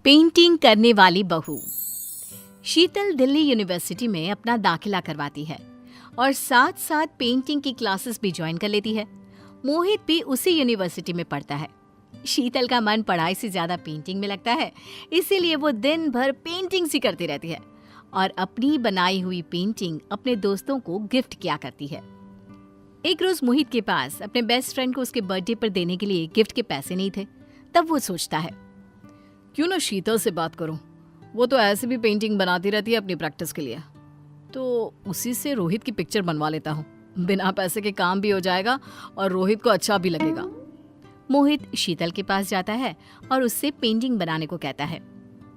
Painting करने वाली बहू। शीतल दिल्ली यूनिवर्सिटी में अपना दाखिला करवाती है और साथ साथ पेंटिंग की क्लासेस भी ज्वाइन कर लेती है। मोहित भी उसी यूनिवर्सिटी में पढ़ता है। शीतल का मन पढ़ाई से ज्यादा पेंटिंग में लगता है, इसीलिए वो दिन भर पेंटिंग्स ही करती रहती है और अपनी बनाई हुई पेंटिंग अपने दोस्तों को गिफ्ट किया करती है। एक रोज मोहित के पास अपने बेस्ट फ्रेंड को उसके बर्थडे पर देने के लिए गिफ्ट के पैसे नहीं थे। तब वो सोचता है, क्यों ना शीतल से बात करूं, वो तो ऐसे भी पेंटिंग बनाती रहती है अपनी प्रैक्टिस के लिए, तो उसी से रोहित की पिक्चर बनवा लेता हूँ। बिना पैसे के काम भी हो जाएगा और रोहित को अच्छा भी लगेगा। मोहित शीतल के पास जाता है और उससे पेंटिंग बनाने को कहता है।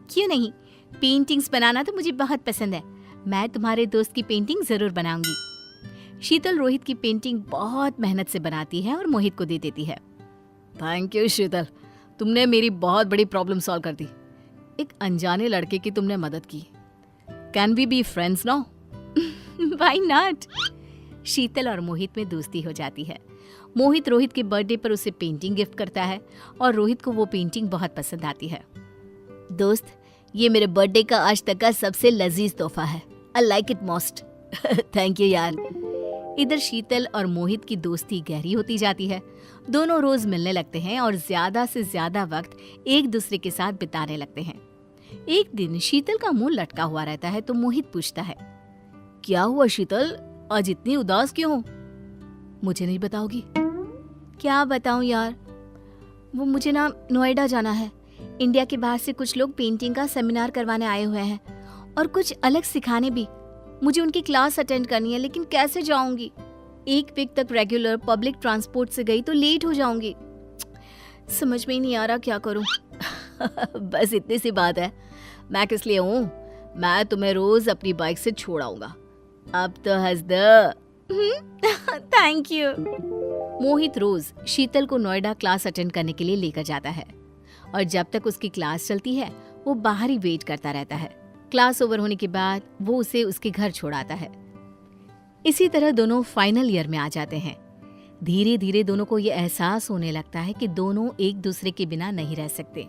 क्यों नहीं, पेंटिंग्स बनाना तो मुझे बहुत पसंद है, मैं तुम्हारे दोस्त की पेंटिंग जरूर बनाऊंगी। शीतल रोहित की पेंटिंग बहुत मेहनत से बनाती है और मोहित को दे देती है। थैंक यू शीतल, तुमने मेरी बहुत बड़ी प्रॉब्लम सॉल्व कर दी। एक अनजाने लड़के की तुमने मदद की। Can we be friends now? Why not? Sheetal और मोहित में दोस्ती हो जाती है। मोहित रोहित के बर्थडे पर उसे पेंटिंग गिफ्ट करता है और रोहित को वो पेंटिंग बहुत पसंद आती है। दोस्त, ये मेरे बर्थडे का आज तक का सबसे लजीज तोहफा है। I like it most. Thank you यार। इधर शीतल और मोहित की दोस्ती गहरी होती जाती है। दोनों रोज मिलने लगते हैं और ज्यादा से ज्यादा वक्त एक दूसरे के साथ बिताने लगते हैं। एक दिन शीतल का मुंह लटका हुआ रहता है तो मोहित पूछता है, क्या हुआ शीतल, आज इतनी उदास क्यों हो? मुझे नहीं बताओगी? क्या बताऊं यार, वो मुझे ना नोएडा जाना है। इंडिया के बाहर से कुछ लोग पेंटिंग का सेमिनार करवाने आए हुए हैं और कुछ अलग सिखाने भी। मुझे उनकी क्लास अटेंड करनी है, लेकिन कैसे जाऊंगी? एक वीक तक रेगुलर पब्लिक ट्रांसपोर्ट से गई तो लेट हो जाऊंगी। समझ में ही नहीं आ रहा क्या करूं। बस इतनी सी बात है, मैं किस लिए हूं? मैं तुम्हें रोज अपनी बाइक से छोड़ आऊंगा। अब तो हंस दो। Thank you. मोहित रोज शीतल को नोएडा क्लास अटेंड करने के लिए लेकर जाता है और जब तक उसकी क्लास चलती है वो बाहर ही वेट करता रहता है। क्लास ओवर होने के बाद वो उसे उसके घर छोड़ाता है। इसी तरह दोनों फाइनल ईयर में आ जाते हैं। धीरे धीरे दोनों को ये एहसास होने लगता है कि दोनों एक दूसरे के बिना नहीं रह सकते।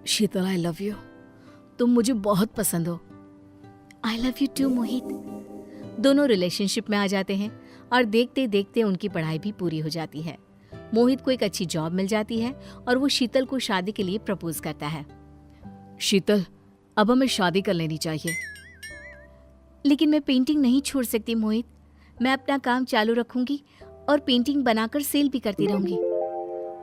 शीतल, आई लव यू। तुम मुझे बहुत पसंद हो। आई लव यू टू मोहित। दोनों रिलेशनशिप में आ जाते हैं और देखते देखते उनकी पढ़ाई भी पूरी हो जाती है। मोहित को एक अच्छी जॉब मिल जाती है और वो शीतल को शादी के लिए प्रपोज करता है। शीतल, अब हमें शादी कर लेनी चाहिए। लेकिन मैं पेंटिंग नहीं छोड़ सकती मोहित। मैं अपना काम चालू रखूंगी और पेंटिंग बनाकर सेल भी करती रहूंगी।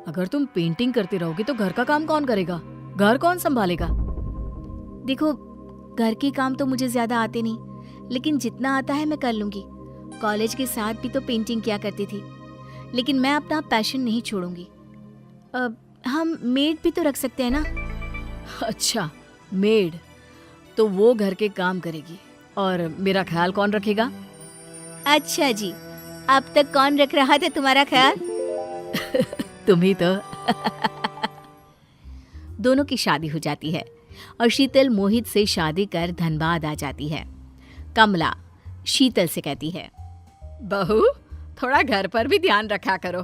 अगर तुम पेंटिंग करती रहोगी तो घर का काम कौन करेगा? घर कौन संभालेगा? देखो, घर के काम तो मुझे ज्यादा आते नहीं, लेकिन जितना आता है मैं कर लूंगी। कॉलेज के साथ भी तो पेंटिंग किया करती थी, लेकिन मैं अपना पैशन नहीं छोड़ूंगी। हम मेड भी तो रख सकते हैं ना? अच्छा, मेड, तो वो घर के काम करेगी और मेरा ख्याल कौन रखेगा? अच्छा जी, अब तक कौन रख रहा था तुम्हारा ख्याल? तुम ही तो। दोनों की शादी हो जाती है और शीतल मोहित से शादी कर धनबाद आ जाती है। कमला शीतल से कहती है, बहू, थोड़ा घर पर भी ध्यान रखा करो।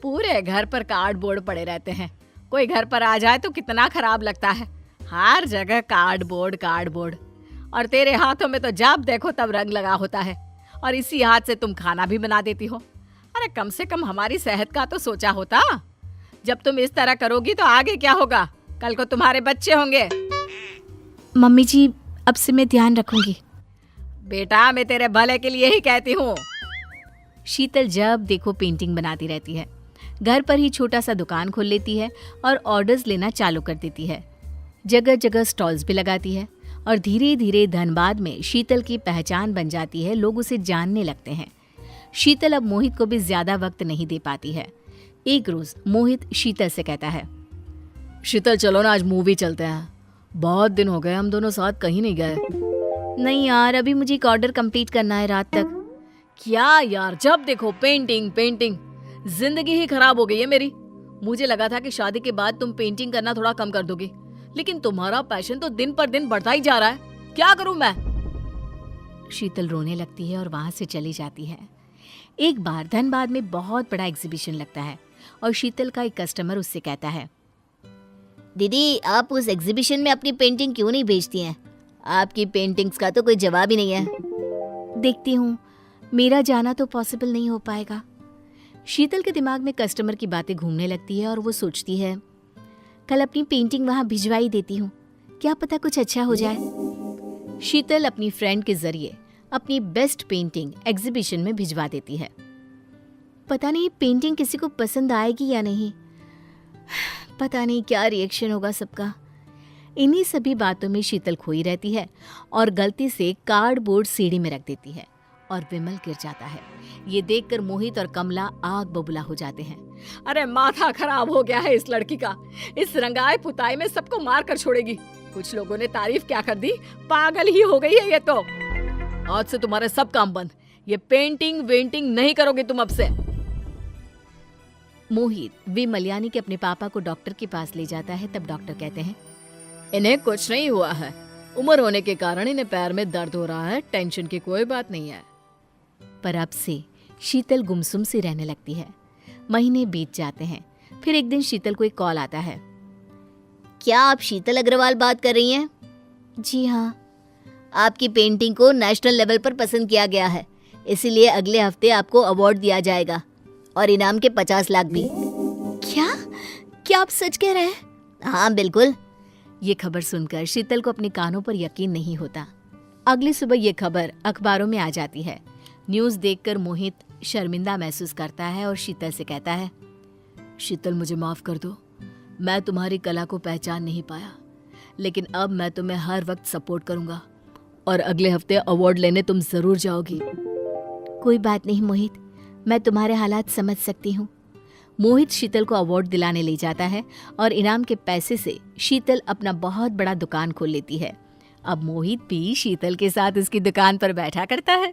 पूरे घर पर कार्डबोर्ड पड़े रहते हैं। कोई घर पर आ जाए तो कितना खराब लगता है। हर जगह कार्डबोर्ड कार्डबोर्ड, और तेरे हाथों में तो जब देखो तब रंग लगा होता है और इसी हाथ से तुम खाना भी बना देती हो। अरे कम से कम हमारी सेहत का तो सोचा होता। जब तुम इस तरह करोगी तो आगे क्या होगा? कल को तुम्हारे बच्चे होंगे। मम्मी जी, अब से मैं ध्यान रखूंगी। बेटा, मैं तेरे भले के लिए ही कहती हूँ। शीतल जब देखो पेंटिंग बनाती रहती है। घर पर ही छोटा सा दुकान खोल लेती है और ऑर्डर्स लेना चालू कर देती है। जगह जगह स्टॉल्स भी लगाती है और धीरे धीरे धनबाद में शीतल की पहचान बन जाती है। लोग उसे जानने लगते हैं। शीतल अब मोहित को भी ज्यादा वक्त नहीं दे पाती है। एक रोज मोहित शीतल से कहता है, शीतल चलो ना, आज मूवी चलते हैं। बहुत दिन हो गए हम दोनों साथ कहीं नहीं गए। नहीं यार, अभी मुझे एक ऑर्डर कंप्लीट करना है रात तक। क्या यार, जब देखो पेंटिंग पेंटिंग, जिंदगी ही खराब हो गई है मेरी। मुझे लगा था कि शादी के बाद तुम पेंटिंग करना थोड़ा कम कर दोगी, लेकिन तुम्हारा पैशन तो दिन पर दिन बढ़ता ही जा रहा है। क्या करूं मैं? शीतल रोने लगती है और वहां से चली जाती है। एक बार धनबाद में बहुत बड़ा एग्जीबिशन लगता है और शीतल का एक कस्टमर उससे कहता है, दीदी, आप उस एग्जीबिशन में अपनी पेंटिंग क्यों नहीं बेचती हैं? आपकी पेंटिंग्स का तो कोई जवाब ही नहीं है। देखती हूँ, मेरा जाना तो पॉसिबल नहीं हो पाएगा। शीतल के दिमाग में कस्टमर की बातें घूमने लगती है और वो सोचती है, कल अपनी पेंटिंग वहाँ भिजवाई देती हूँ, क्या पता कुछ अच्छा हो जाए। शीतल अपनी फ्रेंड के जरिए अपनी बेस्ट पेंटिंग एग्जीबिशन में भिजवा देती है। पता नहीं पेंटिंग किसी को पसंद आएगी या नहीं, पता नहीं क्या रिएक्शन होगा सबका। इन्हीं सभी बातों में शीतल खोई रहती है और गलती से कार्डबोर्ड सीढ़ी में रख देती है और विमल गिर जाता है। ये देखकर मोहित और कमला आग बबूला हो जाते हैं। अरे माथा खराब हो गया है इस लड़की का, इस रंगाई पुताई में सबको मार कर छोड़ेगी। कुछ लोगों ने तारीफ क्या कर दी, पागल ही हो गई है ये तो। आज से तुम्हारे सब काम बंद, ये पेंटिंग वेंटिंग नहीं करोगे तुम अब से। मोहित विमल यानी कि अपने पापा को डॉक्टर के पास ले जाता है। तब डॉक्टर कहते हैं, इन्हें कुछ नहीं हुआ है, उम्र होने के कारण इन्हें पैर में दर्द हो रहा है, टेंशन की कोई बात नहीं है। पर अब से शीतल गुमसुम सी रहने लगती है। महीने बीत जाते हैं। फिर एक दिन शीतल को एक कॉल आता है। क्या आप शीतल अग्रवाल बात कर रही हैं? जी हाँ। आपकी पेंटिंग को नेशनल लेवल पर पसंद किया गया है, इसीलिए अगले हफ्ते आपको अवार्ड दिया जाएगा और इनाम के 50 लाख भी। क्या आप सच कह रहे हैं? हाँ बिल्कुल। ये खबर सुनकर शीतल को अपने कानों पर यकीन नहीं होता। अगली सुबह ये खबर अखबारों में आ जाती है। न्यूज़ देखकर मोहित शर्मिंदा महसूस करता है और शीतल से कहता है, शीतल मुझे माफ कर दो, मैं तुम्हारी कला को पहचान नहीं पाया, लेकिन अब मैं तुम्हें हर वक्त सपोर्ट करूंगा और अगले हफ्ते अवार्ड लेने तुम जरूर जाओगी। कोई बात नहीं मोहित, मैं तुम्हारे हालात समझ सकती हूँ। मोहित शीतल को अवार्ड दिलाने ले जाता है और इनाम के पैसे से शीतल अपना बहुत बड़ा दुकान खोल लेती है। अब मोहित भी शीतल के साथ उसकी दुकान पर बैठा करता है।